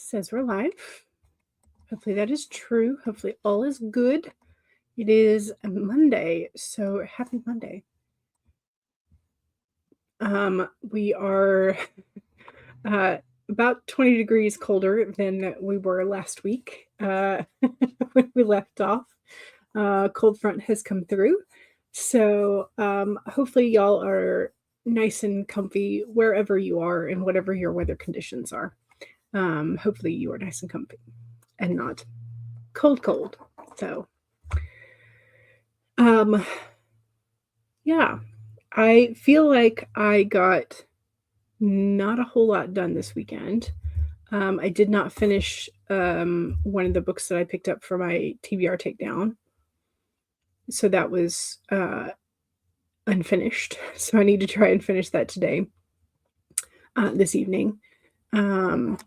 says we're live. Hopefully that is true. Hopefully all is good. It is a Monday, so happy Monday. We are about 20 degrees colder than we were last week when we left off. Cold front has come through. So hopefully y'all are nice and comfy wherever you are and whatever your weather conditions are. Hopefully you are nice and comfy and not cold. So yeah, I feel like I got not a whole lot done this weekend. I did not finish one of the books that I picked up for my TBR takedown. So that was unfinished. So I need to try and finish that today, this evening. I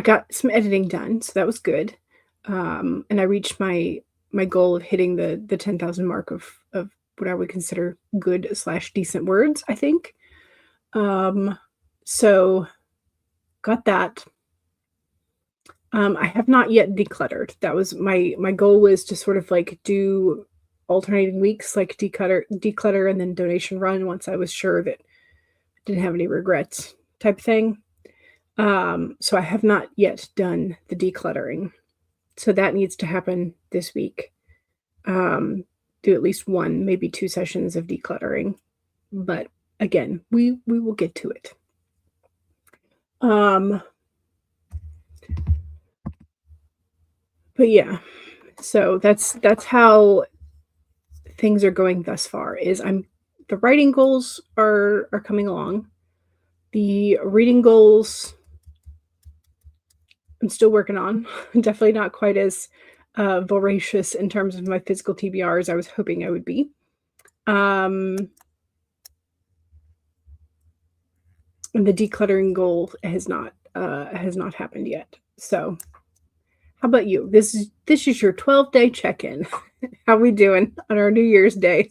got some editing done, so that was good. And I reached my goal of hitting the 10,000 mark of what I would consider good/decent words, I think. So got that. I have not yet decluttered. That was my goal, was to sort of like do alternating weeks, like declutter and then donation run once I was sure that I didn't have any regrets type thing. So I have not yet done the decluttering. So that needs to happen this week. Do at least one, maybe 2 sessions of decluttering. But again, we will get to it. But yeah, so that's how things are going thus far. The writing goals are coming along. The reading goals I'm still working on. Definitely not quite as voracious in terms of my physical TBR as I was hoping I would be. And the decluttering goal has not happened yet. So how about you? This is your 12-day check-in. How we doing on our New Year's Day?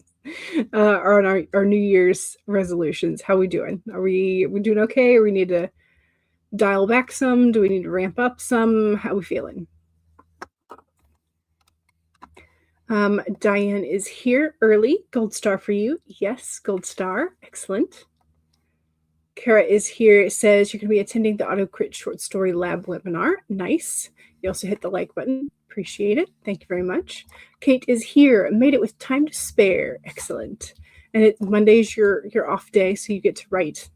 Or on our New Year's resolutions? How we doing? Are we doing okay? Or we need to dial back some? Do we need to ramp up some? How are we feeling? Diane is here early. Gold star for you. Yes, gold star. Excellent. Kara is here. It says you're going to be attending the Auto Crit Short Story Lab webinar. Nice. You also hit the like button. Appreciate it. Thank you very much. Kate is here. Made it with time to spare. Excellent. And Monday's your off day, so you get to write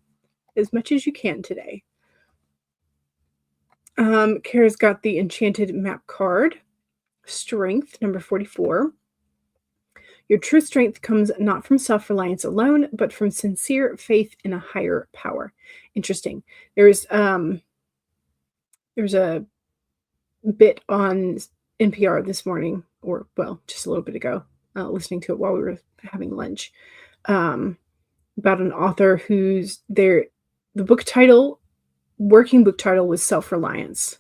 as much as you can today. Kara's got the enchanted map card. Strength, number 44. Your true strength comes not from self-reliance alone, but from sincere faith in a higher power. Interesting. There's a bit on NPR this morning, or well, just a little bit ago, listening to it while we were having lunch, about an author who's the working book title was Self-Reliance,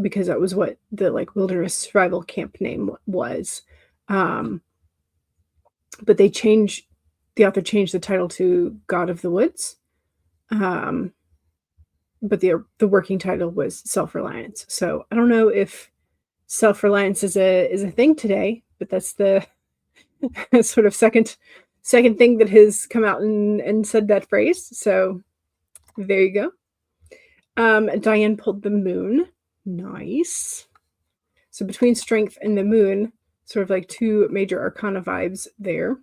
because that was what the wilderness survival camp name was. But the author changed the title to God of the Woods. But the working title was Self-Reliance. So I don't know if self-reliance is a thing today, but that's the sort of second thing that has come out and said that phrase. So there you go. Diane pulled the moon. Nice. So between strength and the moon, sort of like 2 major arcana vibes there.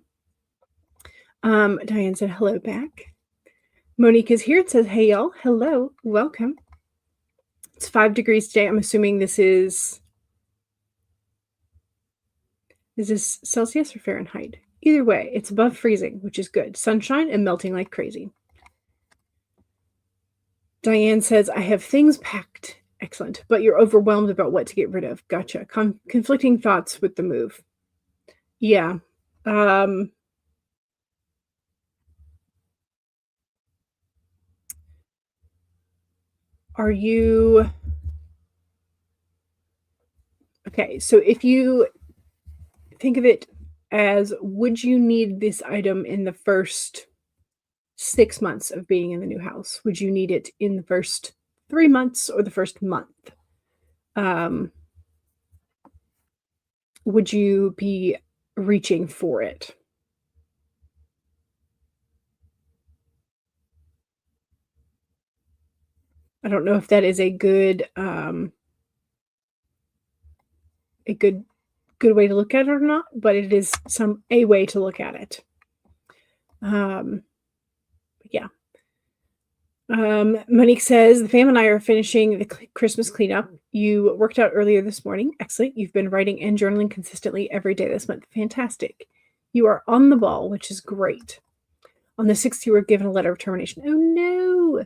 Diane said hello back. Monique is here. It says, hey, y'all. Hello. Welcome. It's 5 degrees today. I'm assuming this is this Celsius or Fahrenheit? Either way, it's above freezing, which is good. Sunshine and melting like crazy. Diane says, I have things packed. Excellent. But you're overwhelmed about what to get rid of. Gotcha. Conflicting thoughts with the move. Yeah. Are you... Okay, so if you think of it as, would you need this item in the first 6 months of being in the new house? Would you need it in the first 3 months or the first month? Would you be reaching for it? I don't know if that is a good, a good way to look at it or not, but it is a way to look at it. Yeah. Monique says, the fam and I are finishing the Christmas cleanup. You worked out earlier this morning. Excellent. You've been writing and journaling consistently every day this month. Fantastic. You are on the ball, which is great. On the 6th, you were given a letter of termination. Oh, no.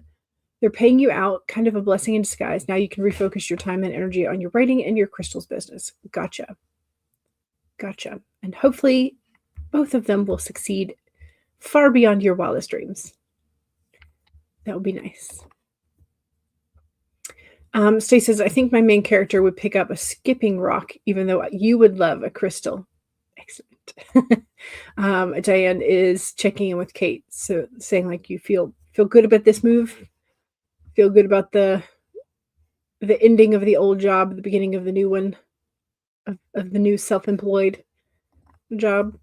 They're paying you out, kind of a blessing in disguise. Now you can refocus your time and energy on your writing and your crystals business. Gotcha. Gotcha. And hopefully both of them will succeed far beyond your wildest dreams. That would be nice. Stacey says, I think my main character would pick up a skipping rock, even though you would love a crystal. Excellent. Diane is checking in with Kate, so saying like you feel good about this move, feel good about the ending of the old job, the beginning of the new one, of the new self-employed job.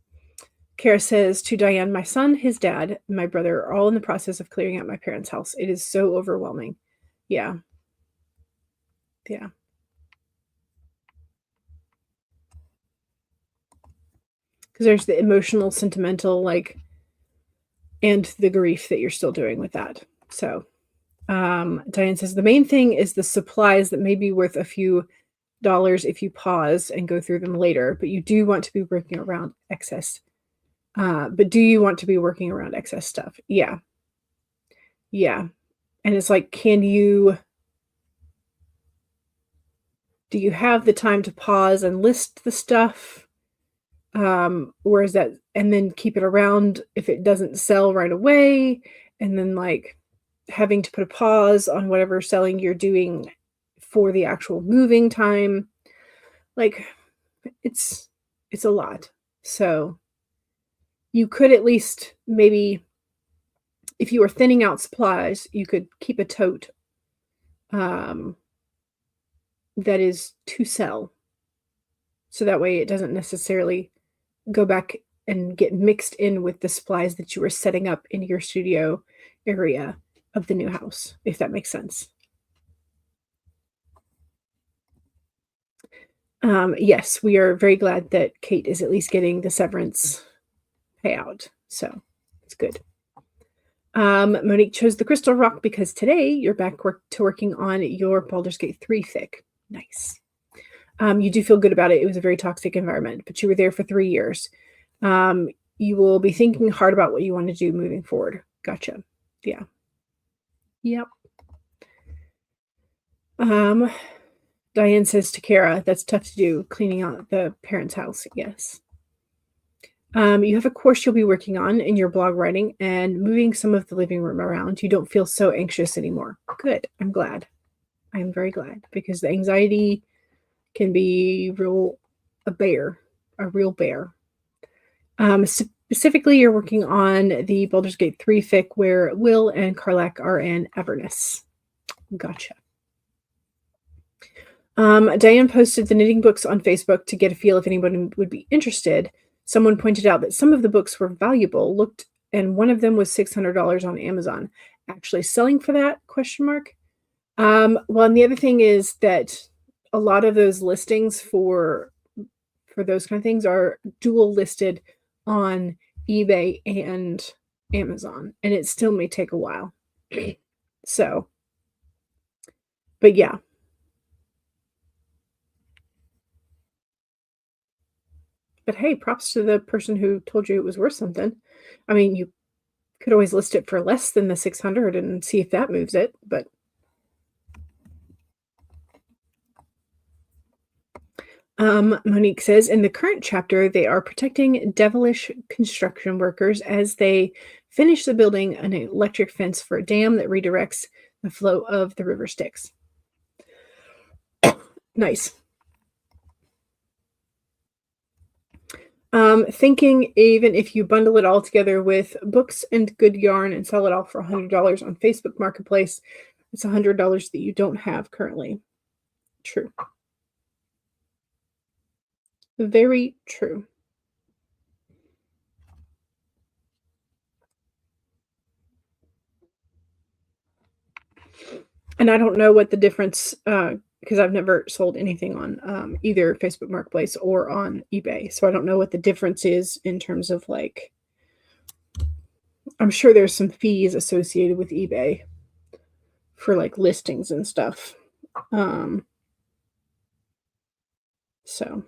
Kara says to Diane, my son, his dad, and my brother are all in the process of clearing out my parents' house. It is so overwhelming. Yeah. Yeah. Because there's the emotional, sentimental, like, and the grief that you're still doing with that. So Diane says, the main thing is the supplies that may be worth a few dollars if you pause and go through them later, but you do want to be working around excess. But do you want to be working around excess stuff? Yeah. Yeah. And it's like, do you have the time to pause and list the stuff? Or is that, and then keep it around if it doesn't sell right away, and then like having to put a pause on whatever selling you're doing for the actual moving time. Like it's a lot. So you could at least maybe, if you were thinning out supplies, you could keep a tote that is to sell. So that way it doesn't necessarily go back and get mixed in with the supplies that you were setting up in your studio area of the new house, if that makes sense. Yes, we are very glad that Kate is at least getting the severance payout. So it's good. Monique chose the crystal rock because today you're back to working on your Baldur's Gate 3 fic. Nice. You do feel good about it. It was a very toxic environment, but you were there for 3 years. You will be thinking hard about what you want to do moving forward. Gotcha. Yeah. Yep. Diane says to Kara, that's tough to do, cleaning out the parents' house. Yes. You have a course you'll be working on in your blog writing and moving some of the living room around. You don't feel so anxious anymore. Good. I'm glad. I'm very glad, because the anxiety can be a real bear. Specifically, you're working on the Baldur's Gate 3 fic where Will and Karlach are in Avernus. Gotcha. Diane posted the knitting books on Facebook to get a feel if anyone would be interested. Someone pointed out that some of the books were valuable, and one of them was $600 on Amazon. Actually selling for that? ? Well, and the other thing is that a lot of those listings for those kind of things are dual listed on eBay and Amazon, and it still may take a while. So, but yeah. But hey, props to the person who told you it was worth something. I mean, you could always list it for less than the 600 and see if that moves it, but Monique says, in the current chapter, they are protecting devilish construction workers as they finish the building an electric fence for a dam that redirects the flow of the river Styx. Nice. Thinking even if you bundle it all together with books and good yarn and sell it all for $100 on Facebook Marketplace, it's $100 that you don't have currently. True. Very true. And I don't know what the difference, because I've never sold anything on either Facebook Marketplace or on eBay. So I don't know what the difference is in terms of like, I'm sure there's some fees associated with eBay for like listings and stuff. So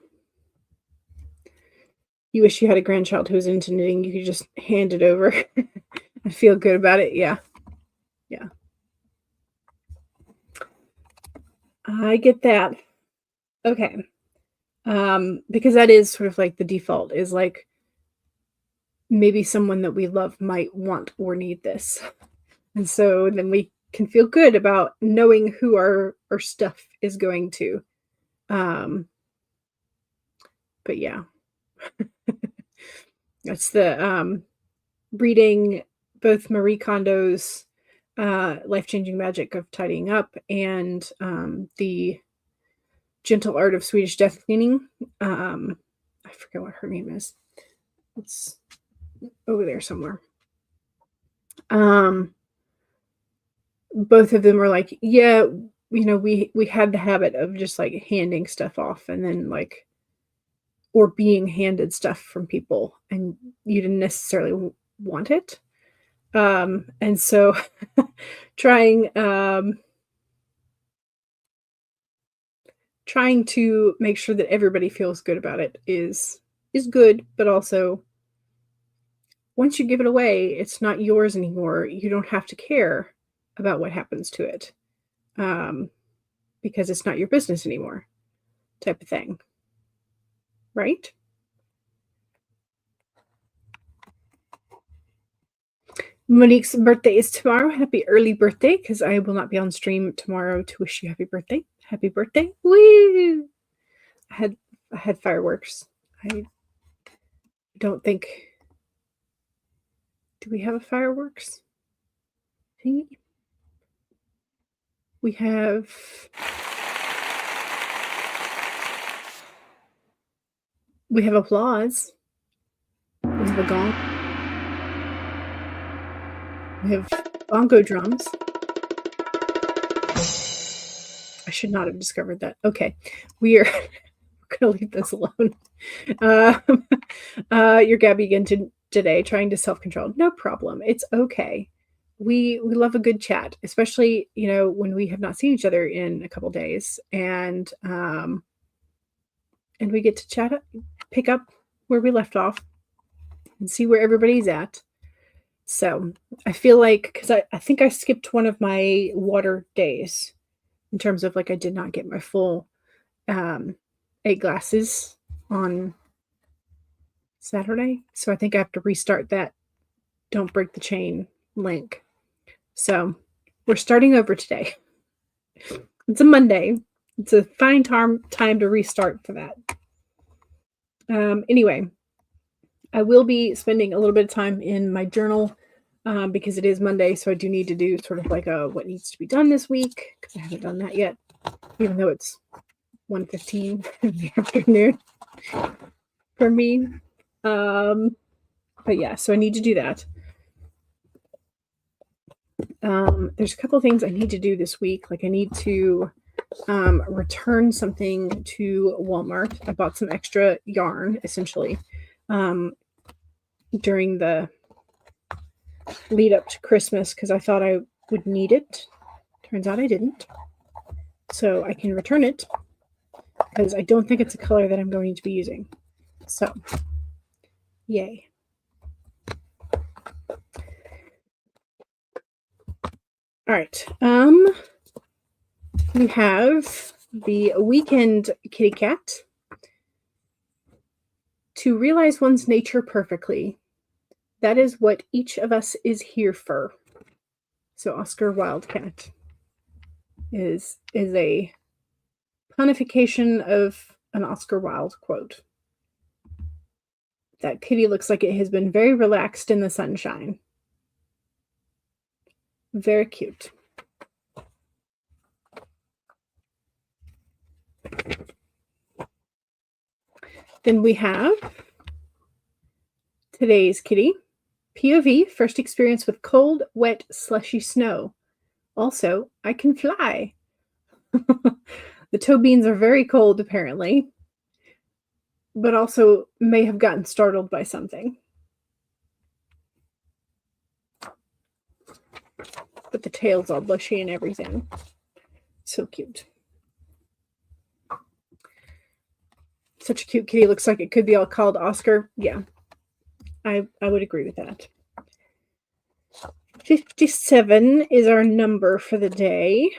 you wish you had a grandchild who was into knitting, you could just hand it over and feel good about it. Yeah. Yeah. I get that. Okay. Because that is sort of like the default is like maybe someone that we love might want or need this. And so then we can feel good about knowing who our stuff is going to. But yeah. That's the reading both Marie Kondo's Life-Changing Magic of Tidying Up and the Gentle Art of Swedish Death Cleaning. I forget what her name is. It's over there somewhere. Both of them were like, yeah, we had the habit of just like handing stuff off and then like, or being handed stuff from people and you didn't necessarily want it. And so trying to make sure that everybody feels good about it is good, but also once you give it away, it's not yours anymore. You don't have to care about what happens to it, because it's not your business anymore, type of thing. Right? Monique's birthday is tomorrow. Happy early birthday, because I will not be on stream tomorrow to wish you happy birthday. Happy birthday. Woo! I had fireworks. I don't think. Do we have a fireworks thingy? We have applause. We have a gong. We have bongo drums. I should not have discovered that. Okay, we are going to leave this alone. You're Gabby again today, trying to self-control. No problem. It's okay. We love a good chat, especially when we have not seen each other in a couple days, and we get to chat, pick up where we left off, and see where everybody's at. So I feel like, because I think I skipped one of my water days in terms of like I did not get my full 8 glasses on Saturday. So I think I have to restart that Don't Break the Chain link. So we're starting over today. It's a Monday. It's a fine time to restart for that. Anyway, I will be spending a little bit of time in my journal because it is Monday, so I do need to do sort of like a what needs to be done this week, because I haven't done that yet, even though it's 1:15 in the afternoon for me. But yeah, so I need to do that. There's a couple things I need to do this week. Like I need to return something to Walmart. I bought some extra yarn, essentially, during the lead up to Christmas because I thought I would need it. Turns out I didn't. So I can return it because I don't think it's a color that I'm going to be using. So, yay. All right. We have the weekend kitty cat. To realize one's nature perfectly, that is what each of us is here for. So Oscar Wildcat is a punification of an Oscar Wilde quote. That kitty looks like it has been very relaxed in the sunshine. Very cute. Then we have today's kitty. POV, first experience with cold, wet, slushy snow. Also, I can fly. The toe beans are very cold, apparently, but also may have gotten startled by something. But the tail's all bushy and everything. So cute. Such a cute kitty. Looks like it could be all called Oscar. Yeah, I would agree with that. 57 is our number for the day.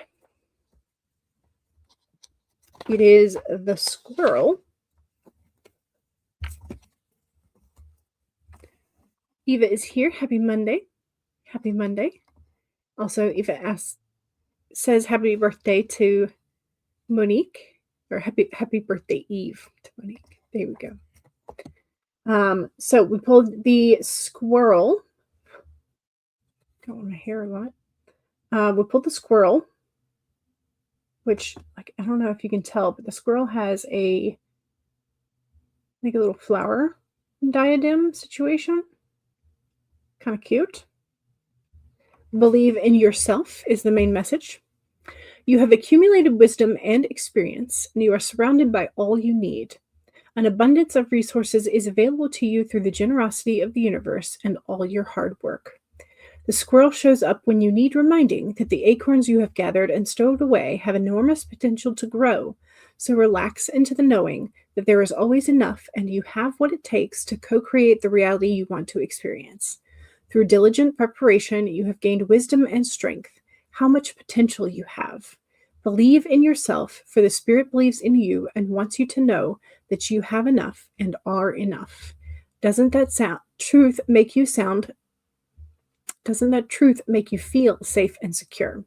It is the squirrel. Eva is here. Happy Monday. Happy Monday. Also, Eva says happy birthday to Monique, or happy birthday Eve to Monique. There we go. So we pulled the squirrel. Got on my hair a lot. We pulled the squirrel, which, like, I don't know if you can tell, but the squirrel has a little flower diadem situation. Kind of cute. Believe in yourself is the main message. You have accumulated wisdom and experience, and you are surrounded by all you need. An abundance of resources is available to you through the generosity of the universe and all your hard work. The squirrel shows up when you need reminding that the acorns you have gathered and stowed away have enormous potential to grow, so relax into the knowing that there is always enough and you have what it takes to co-create the reality you want to experience. Through diligent preparation, you have gained wisdom and strength. How much potential you have. Believe in yourself, for the spirit believes in you and wants you to know that you have enough and are enough. Doesn't that truth make you feel safe and secure?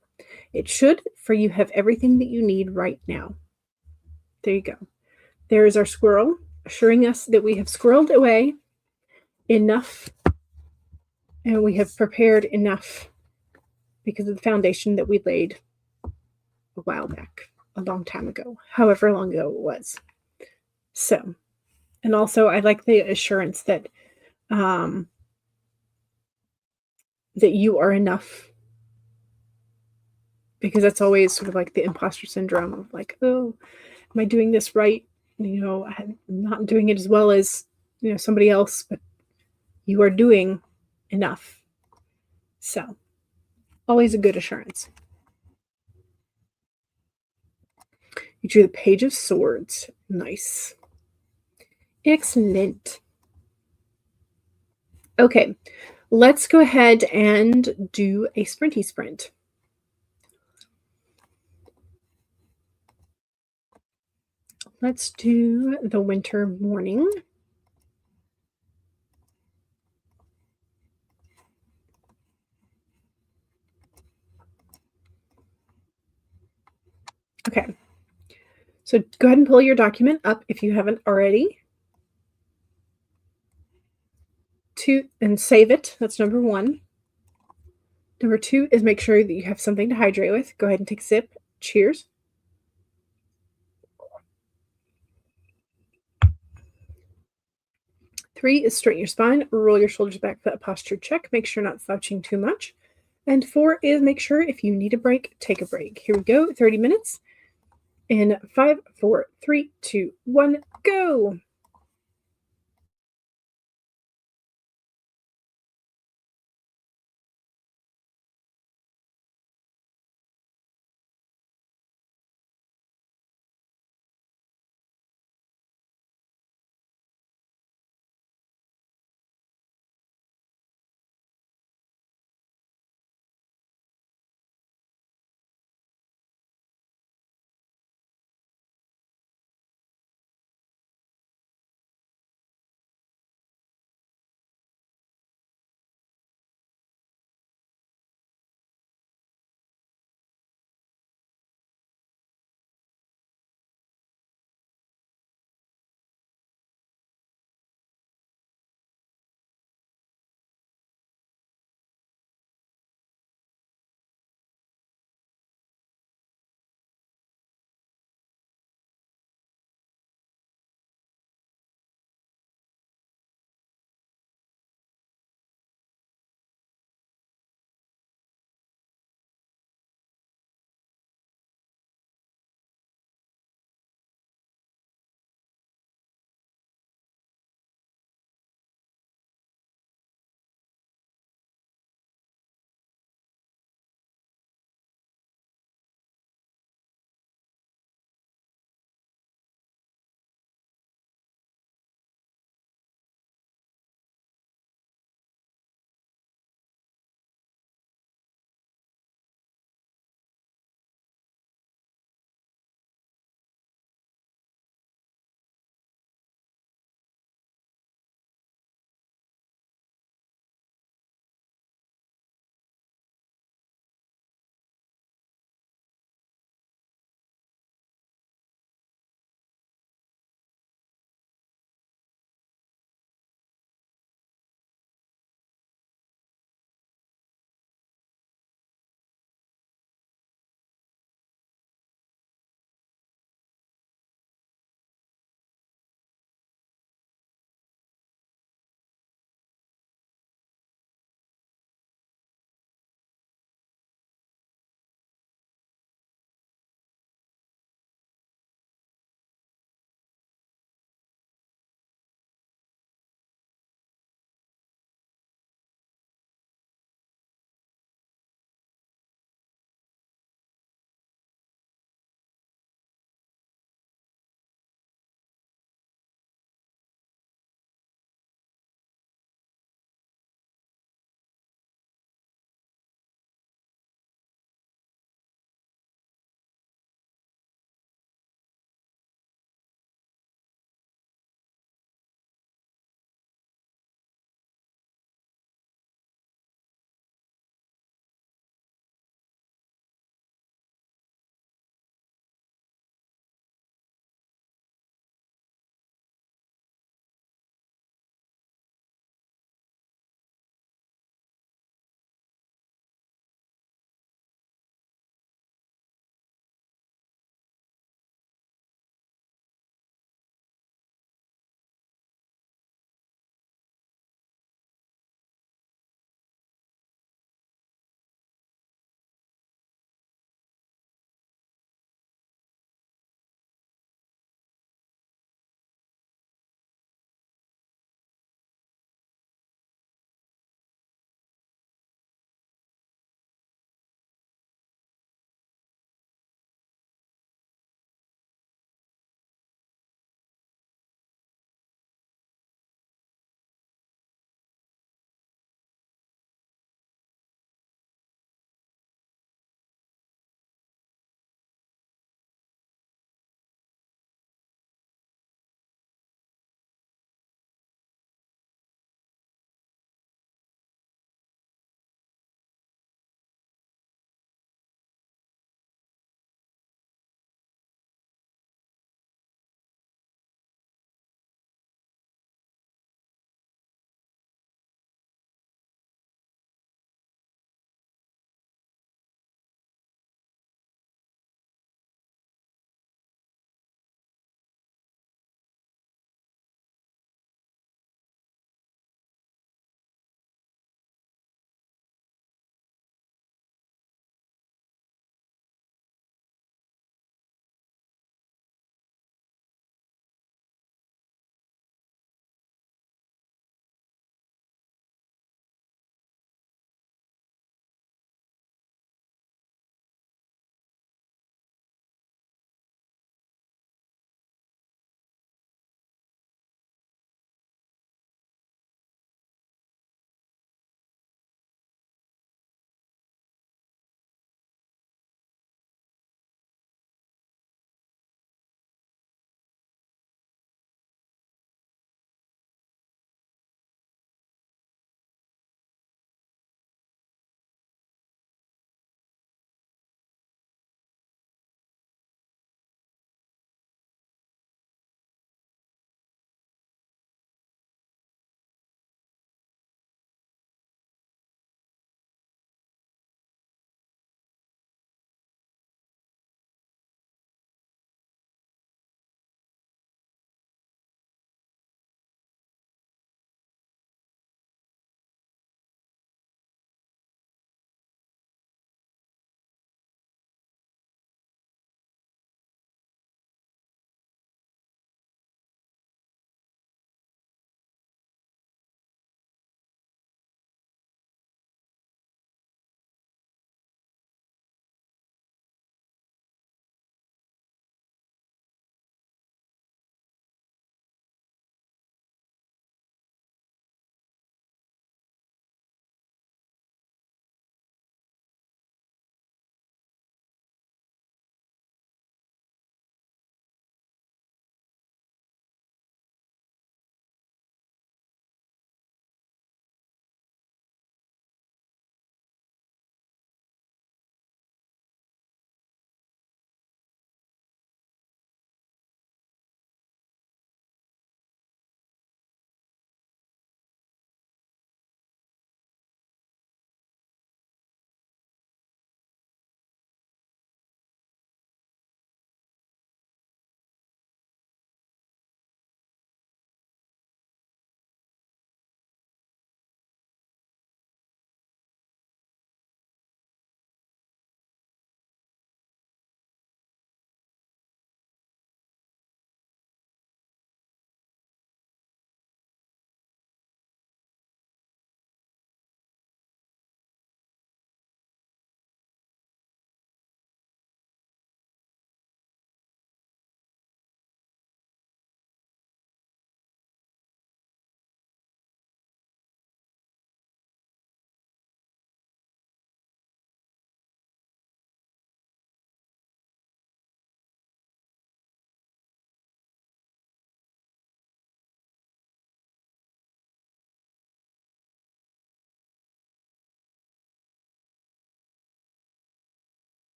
It should, for you have everything that you need right now. There you go. There is our squirrel, assuring us that we have squirreled away enough and we have prepared enough because of the foundation that we laid a while back, a long time ago, however long ago it was. So, and also I like the assurance that that you are enough, because that's always sort of like the imposter syndrome of like, oh, am I doing this right? You know, I'm not doing it as well as, you know, somebody else, but you are doing enough. So, always a good assurance. You drew the Page of Swords. Nice. Excellent. Okay, let's go ahead and do a sprinty sprint. Let's do the winter morning. Okay, so go ahead and pull your document up if you haven't already. And save it. That's number 1. Number 2 is make sure that you have something to hydrate with. Go ahead and take a sip. Cheers. Three is straighten your spine, roll your shoulders back for that posture check. Make sure you're not slouching too much. And 4 is make sure if you need a break, take a break. Here we go, 30 minutes. In 5, 4, 3, 2, 1, go.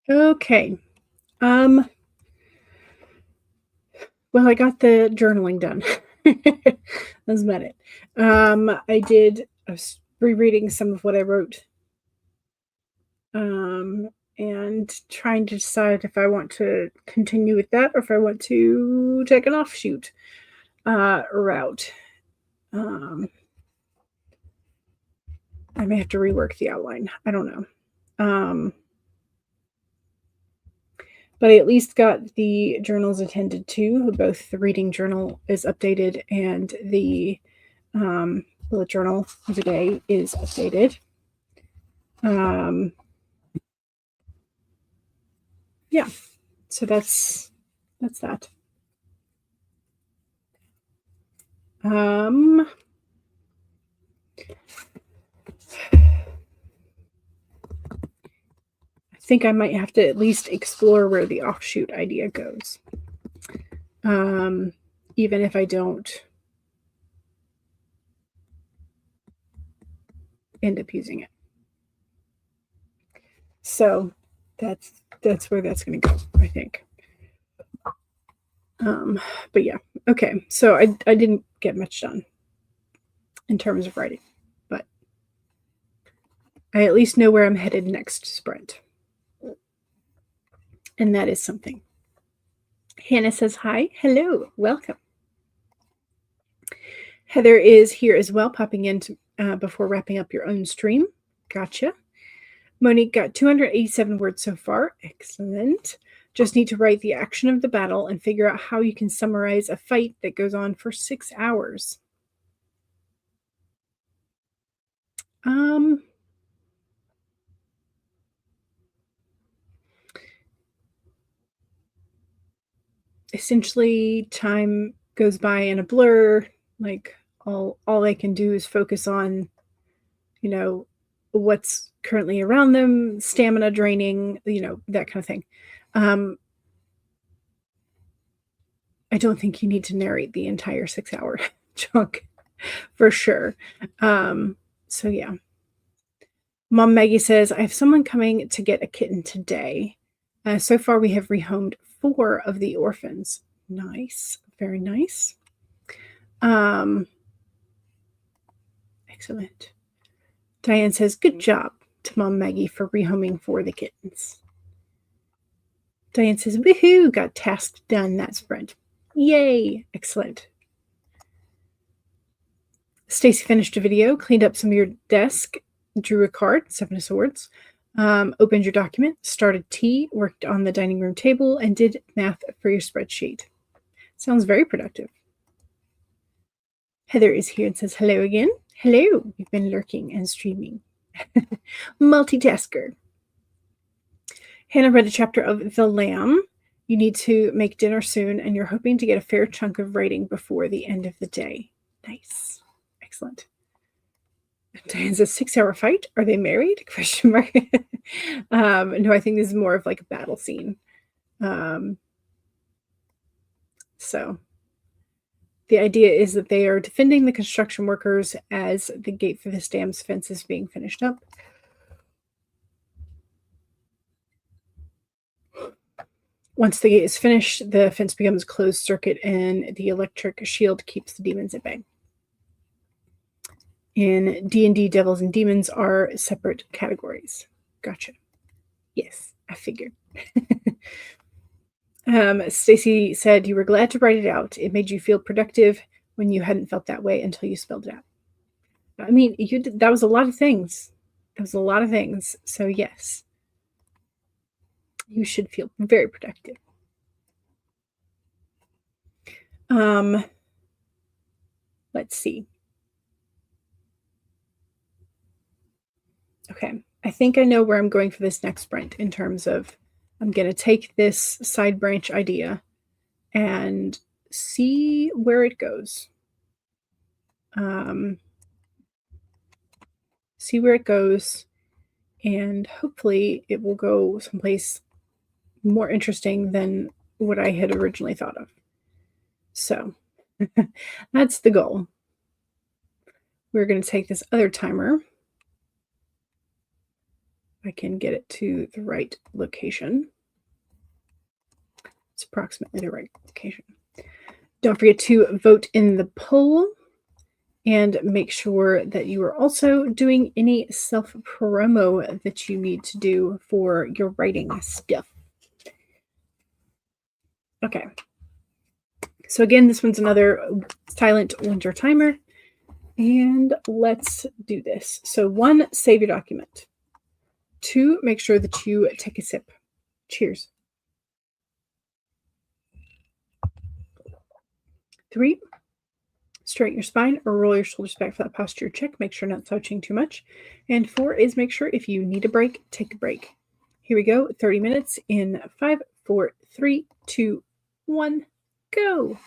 Okay. Well, I got the journaling done. That's about it. I was rereading some of what I wrote, um, and trying to decide if I want to continue with that or if I want to take an offshoot route. Um, I may have to rework the outline. I don't know. But I at least got the journals attended to. Both the reading journal is updated and the bullet journal of the day is updated. Yeah, so that's that. I think I might have to at least explore where the offshoot idea goes, even if I don't end up using it. So that's where that's going to go, I think. But yeah, okay. So I didn't get much done in terms of writing, but I at least know where I'm headed next sprint. And that is something. Hannah says hi. Hello. Welcome. Heather is here as well, popping in before wrapping up your own stream. Gotcha. Monique got 287 words so far. Excellent. Just need to write the action of the battle and figure out how you can summarize a fight that goes on for 6 hours. Essentially, time goes by in a blur. Like all I can do is focus on, what's currently around them, stamina draining, that kind of thing. I don't think you need to narrate the entire 6-hour chunk for sure. So yeah. Mom Maggie says, I have someone coming to get a kitten today. So far, we have rehomed 4 of the orphans. Nice. Very nice. Excellent. Diane says, good job to Mom Maggie for rehoming 4 of the kittens. Diane says, woohoo, got task done that sprint. Yay. Excellent. Stacy finished a video, cleaned up some of your desk, drew a card, 7 of Swords, opened your document, started tea, worked on the dining room table, and did math for your spreadsheet. Sounds very productive. Heather is here and says hello again. Hello. We've been lurking and streaming. Multitasker. Hannah read a chapter of The Lamb. You need to make dinner soon, and you're hoping to get a fair chunk of writing before the end of the day. Nice. Excellent. Diane's a 6-hour fight. Are they married? Question mark. No, I think this is more of like a battle scene. So the idea is that they are defending the construction workers as the gate for this dam's fence is being finished up. Once the gate is finished, the fence becomes closed circuit and the electric shield keeps the demons at bay. In D&D, devils and demons are separate categories. Gotcha. Yes, I figured. Stacy said you were glad to write it out. It made you feel productive when you hadn't felt that way until you spelled it out. I mean, that was a lot of things. So yes, you should feel very productive. Let's see. Okay, I think I know where I'm going for this next sprint in terms of I'm going to take this side branch idea and see where it goes. See where it goes, and hopefully it will go someplace more interesting than what I had originally thought of. So that's the goal. We're going to take this other timer. I can get it to the right location. It's approximately the right location. Don't forget to vote in the poll and make sure that you are also doing any self-promo that you need to do for your writing stuff. Okay. So again, this one's another silent winter timer. And let's do this. So 1, save your document. 2, make sure that you take a sip. Cheers. 3, straighten your spine or roll your shoulders back for that posture check. Make sure not slouching too much. And 4 is make sure if you need a break, take a break. Here we go. 30 minutes in 5, 4, 3, 2, 1, go.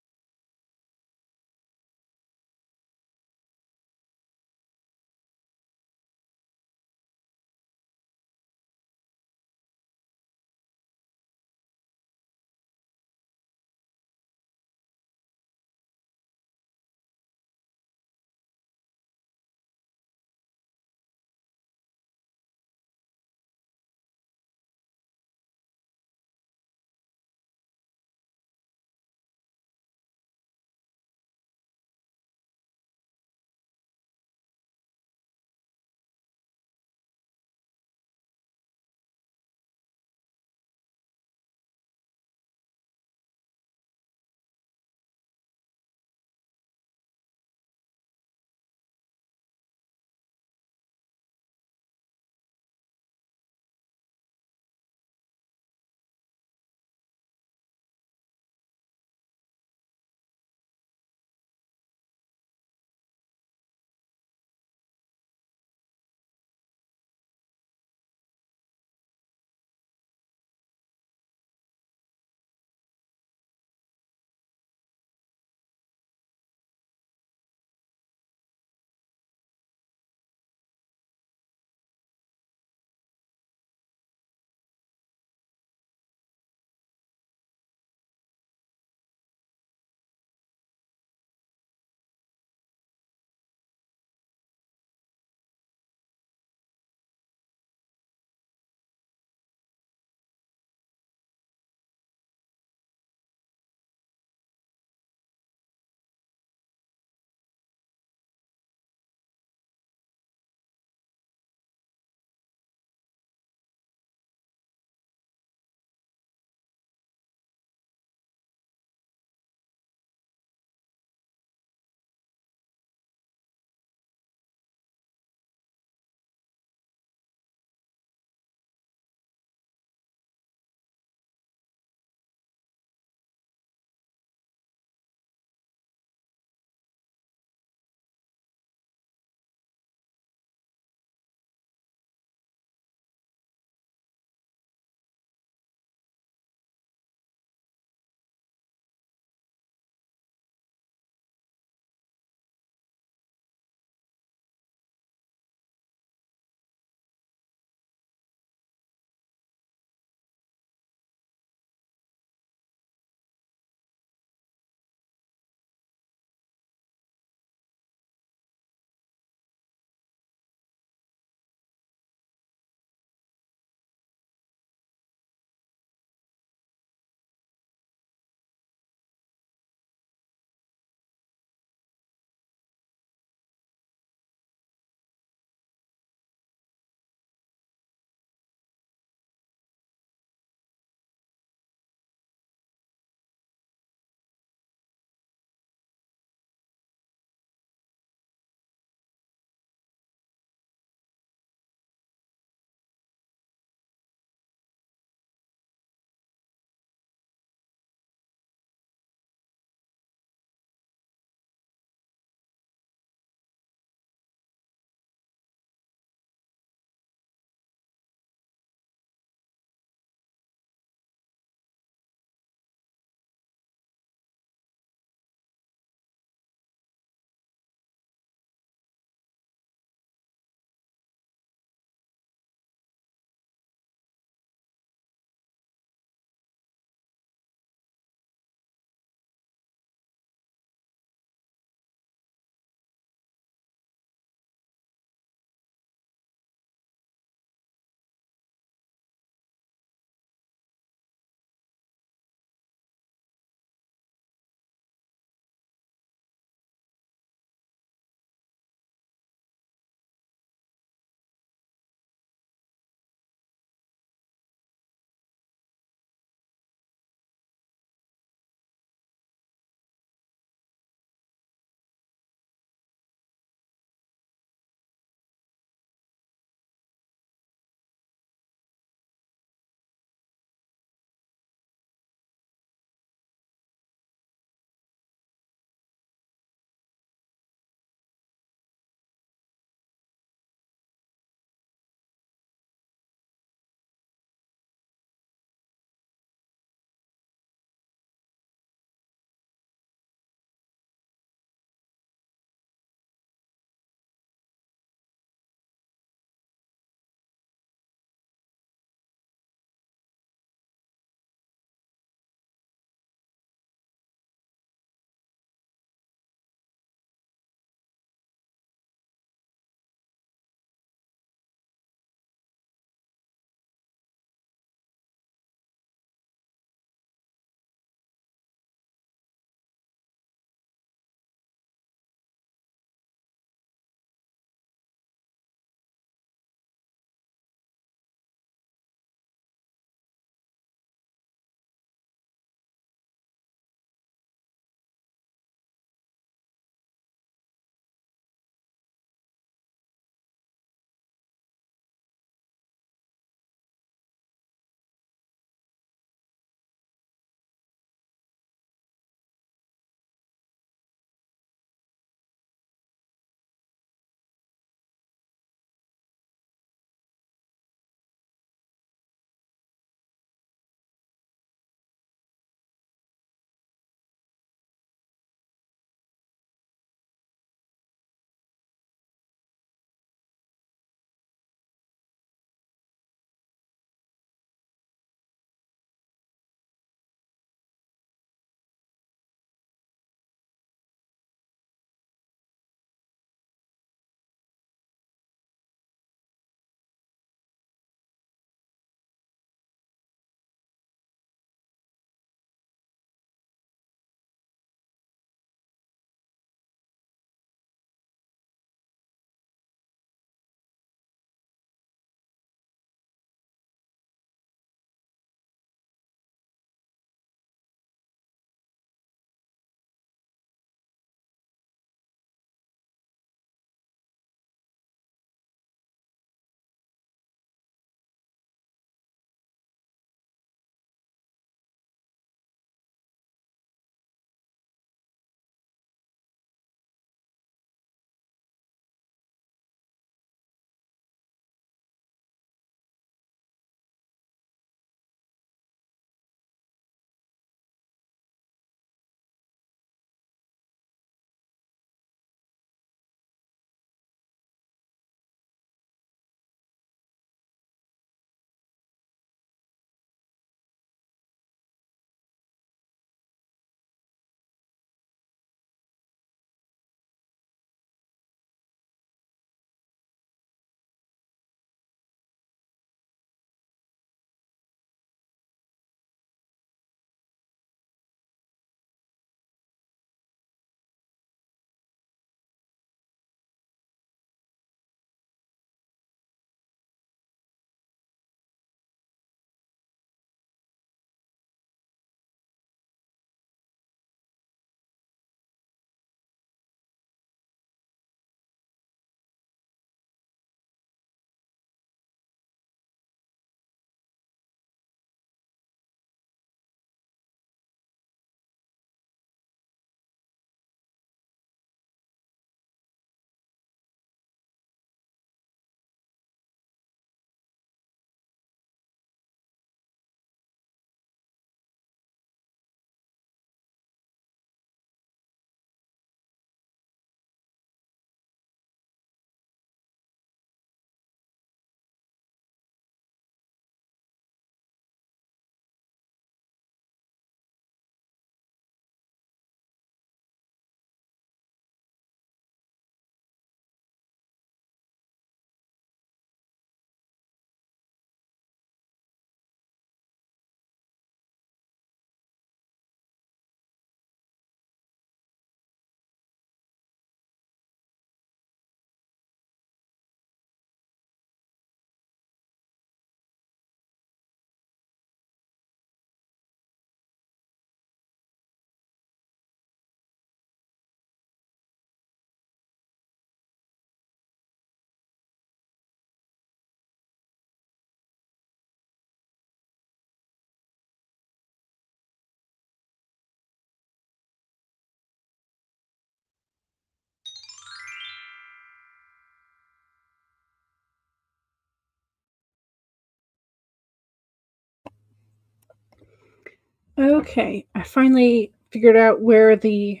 Okay, I finally figured out where the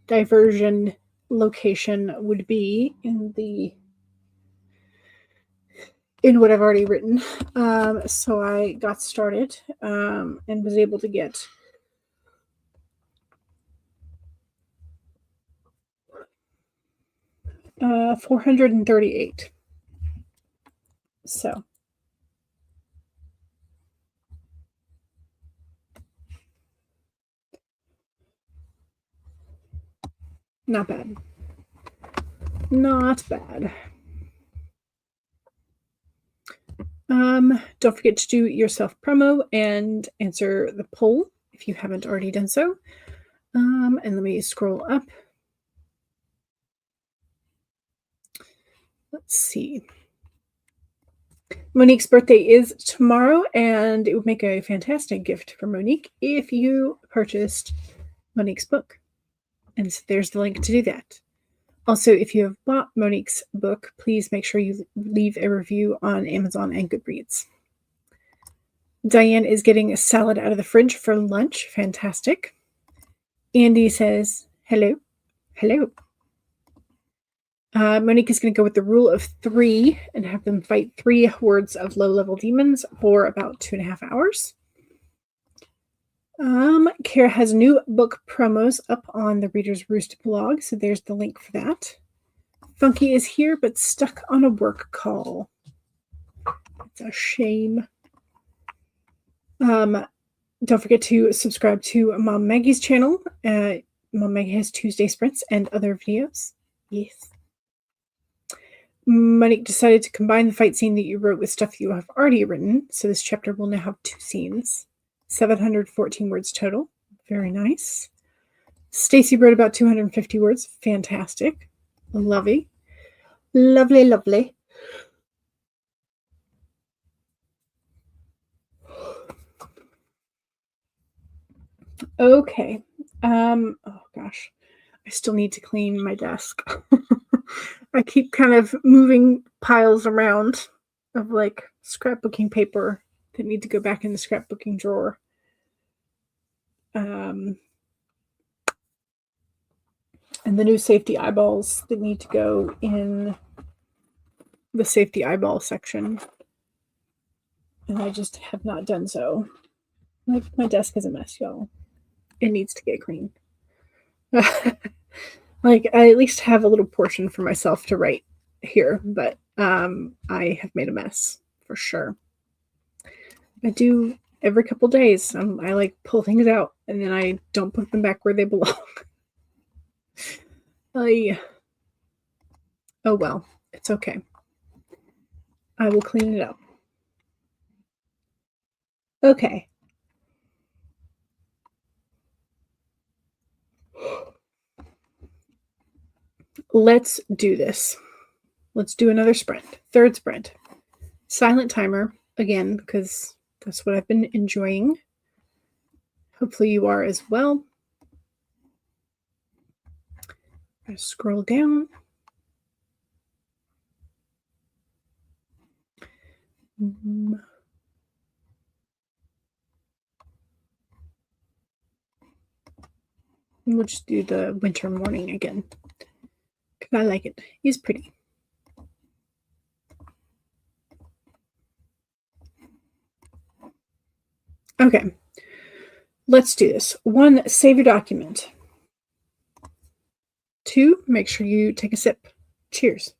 diversion location would be in what I've already written. So I got started and was able to get 438. So not bad. Not bad. Don't forget to do your self promo and answer the poll if you haven't already done so. And let me scroll up. Let's see. Monique's birthday is tomorrow, and it would make a fantastic gift for Monique if you purchased Monique's book. And so there's the link to do that. Also, if you have bought Monique's book, please make sure you leave a review on Amazon and Goodreads. Diane is getting a salad out of the fridge for lunch. Fantastic. Andy says, hello. Hello. Monique is going to go with the rule of 3 and have them fight 3 hordes of low-level demons for about 2.5 hours. Kara has new book promos up on the Reader's Roost blog, so there's the link for that. Funky is here, but stuck on a work call. It's a shame. Don't forget to subscribe to Mom Maggie's channel. Mom Maggie has Tuesday sprints and other videos. Yes. Monique decided to combine the fight scene that you wrote with stuff you have already written, so this chapter will now have 2 scenes. 714 words total. Very nice. Stacy wrote about 250 words. Fantastic. Lovely. Lovely, lovely. Okay. Oh gosh. I still need to clean my desk. I keep kind of moving piles around of like scrapbooking paper that need to go back in the scrapbooking drawer. And the new safety eyeballs that need to go in the safety eyeball section. And I just have not done so. My desk is a mess, y'all. It needs to get clean. Like, I at least have a little portion for myself to write here, but I have made a mess for sure. I do every couple days. I like pull things out and then I don't put them back where they belong. Oh well, it's okay. I will clean it up. Okay. Let's do this. Let's do another sprint. 3rd sprint. Silent timer again, because that's what I've been enjoying. Hopefully you are as well. I scroll down. We'll just do the winter morning again. Because I like it. He's pretty. Okay. Let's do this. 1, save your document. 2, make sure you take a sip. Cheers.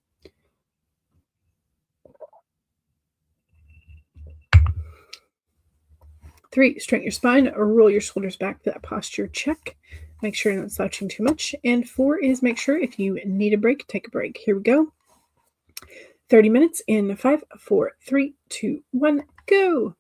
Three, straighten your spine or roll your shoulders back for that posture check. Make sure you're not slouching too much. And 4 is make sure if you need a break, take a break. Here we go. 30 minutes in 5, 4, 3, 2, 1, go.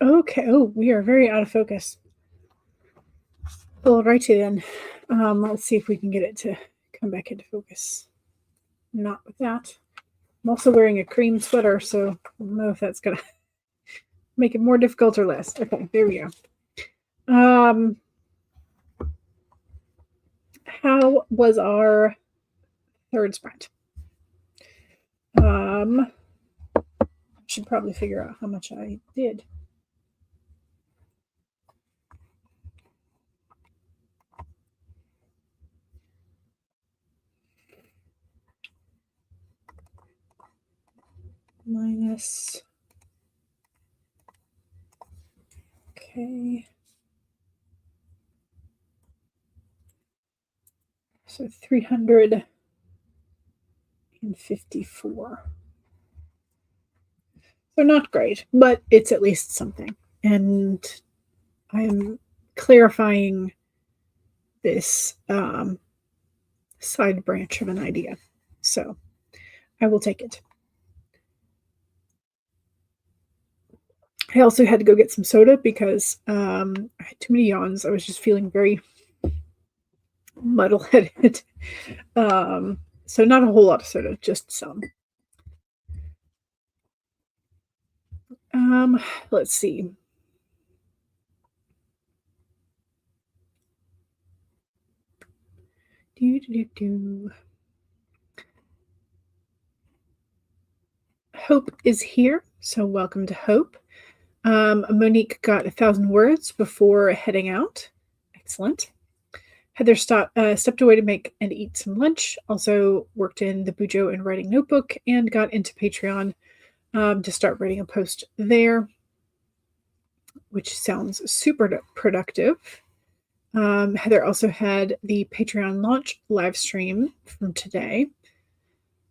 Okay. Oh, we are very out of focus. Alrighty then. Let's see if we can get it to come back into focus. Not with that. I'm also wearing a cream sweater, so I don't know if that's gonna make it more difficult or less. Okay, there we go. How was our third sprint? Should probably figure out how much I did. Minus. Okay. So 354. So not great, but it's at least something. And I'm clarifying this side branch of an idea. So I will take it. I also had to go get some soda because I had too many yawns. I was just feeling very muddle-headed. So not a whole lot of soda, just some. Let's see. Hope is here, so welcome to Hope. Monique got 1,000 words before heading out. Excellent. Heather stepped away to make and eat some lunch, also worked in the Bujo and writing notebook, and got into Patreon to start writing a post there, which sounds super productive. Heather also had the Patreon launch live stream from today,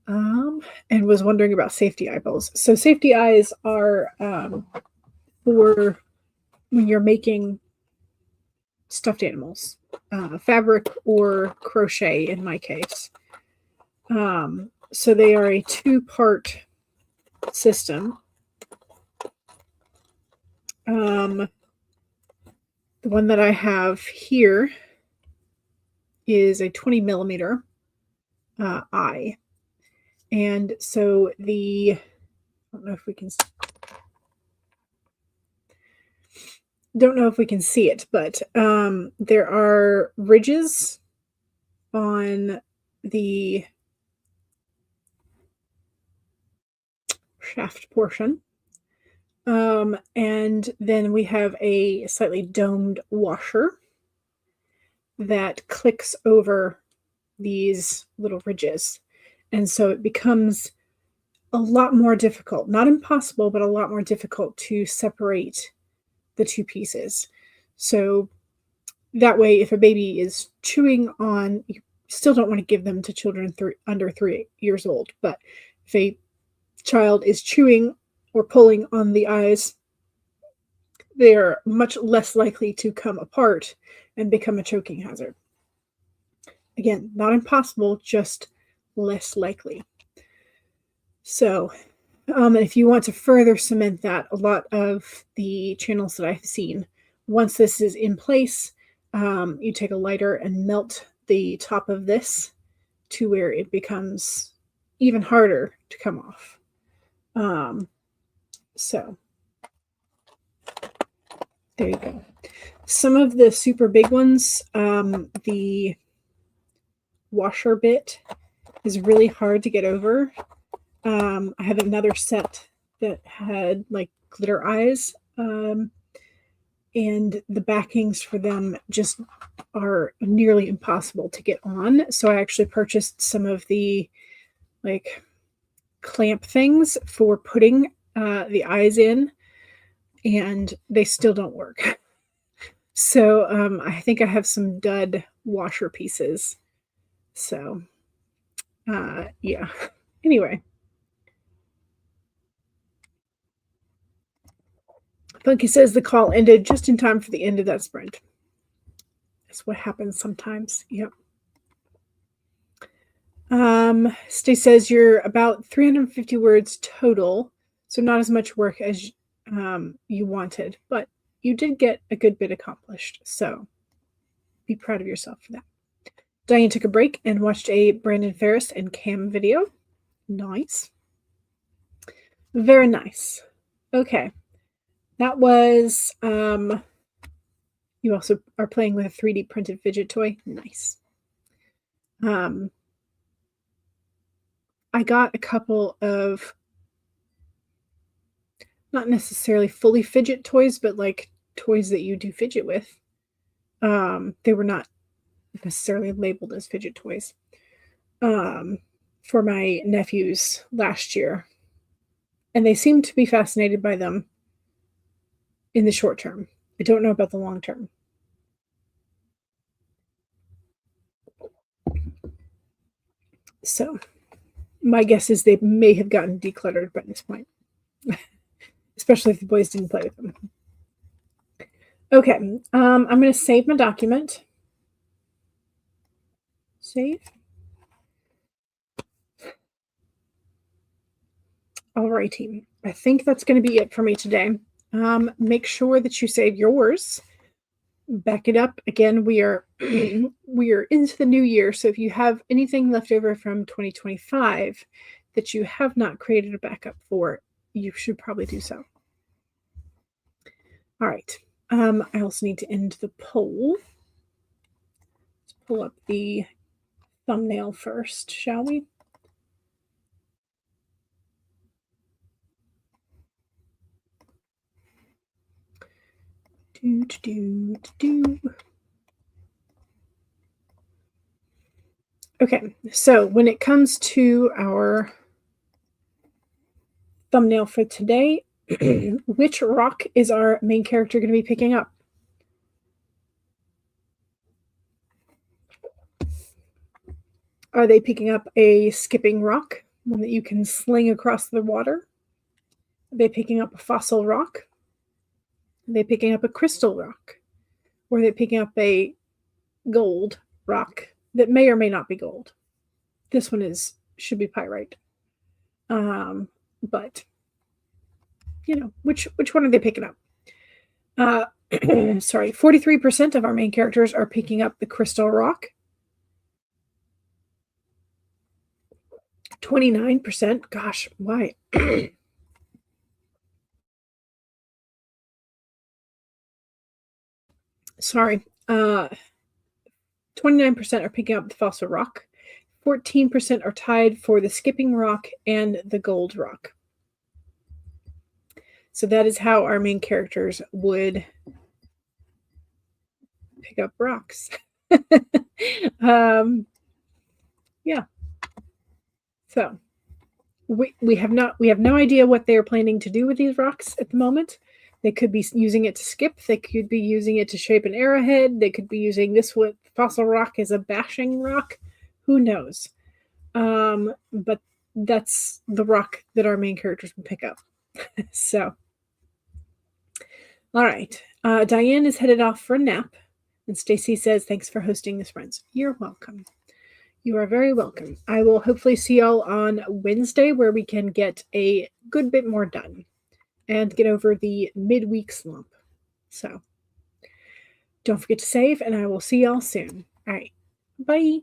and was wondering about safety eyeballs. So safety eyes are for when you're making stuffed animals, fabric or crochet in my case. So they are a 2-part system. The one that I have here is a 20 millimeter eye. And so I don't know if we can see it, but there are ridges on the shaft portion. And then we have a slightly domed washer that clicks over these little ridges. And so it becomes a lot more difficult, not impossible, but a lot more difficult to separate the two pieces. So that way, if a baby is chewing on, you still don't want to give them to children under 3 years old. But if a child is chewing or pulling on the eyes, they are much less likely to come apart and become a choking hazard. Again, not impossible, just less likely. So if you want to further cement that, a lot of the channels that I've seen, once this is in place, you take a lighter and melt the top of this to where it becomes even harder to come off. So there you go. Some of the super big ones, the washer bit is really hard to get over. I have another set that had like glitter eyes, and the backings for them just are nearly impossible to get on. So I actually purchased some of the like clamp things for putting the eyes in, and they still don't work. So I think I have some dud washer pieces. So yeah. Anyway. Funky says the call ended just in time for the end of that sprint. That's what happens sometimes. Yep. Stay says you're about 350 words total, so not as much work as you wanted, but you did get a good bit accomplished. So be proud of yourself for that. Diane took a break and watched a Brandon Ferris and Cam video. Nice. Very nice. Okay. That was, you also are playing with a 3D printed fidget toy. Nice. I got a couple of, not necessarily fully fidget toys, but like toys that you do fidget with. They were not necessarily labeled as fidget toys, for my nephews last year. And they seemed to be fascinated by them in the short term. I don't know about the long term. So my guess is they may have gotten decluttered by this point, especially if the boys didn't play with them. Okay, I'm going to save my document. Save. Alrighty, I think that's going to be it for me today. Make sure that you save yours. Back it up again. We are we are into the new year, so if you have anything left over from 2025 that you have not created a backup for, you should probably do so. All right. I also need to end the poll. Let's pull up the thumbnail first, shall we? Okay, so when it comes to our thumbnail for today, which rock is our main character going to be picking up? Are they picking up a skipping rock, one that you can sling across the water? Are they picking up a fossil rock? Are they picking up a crystal rock? Or are they picking up a gold rock that may or may not be gold? This one should be pyrite. But you know, which one are they picking up? Sorry, 43% of our main characters are picking up the crystal rock. 29%. Gosh, why? Sorry. 29% are picking up the fossil rock. 14% are tied for the skipping rock and the gold rock. So that is how our main characters would pick up rocks. Yeah. So we have no idea what they are planning to do with these rocks at the moment. They could be using it to skip. They could be using it to shape an arrowhead. They could be using this fossil rock as a bashing rock. Who knows? But that's the rock that our main characters would pick up. So, all right. Diane is headed off for a nap. And Stacy says, thanks for hosting this, friends. You're welcome. You are very welcome. I will hopefully see y'all on Wednesday where we can get a good bit more done and get over the midweek slump. So don't forget to save, and I will see y'all soon. All right. Bye.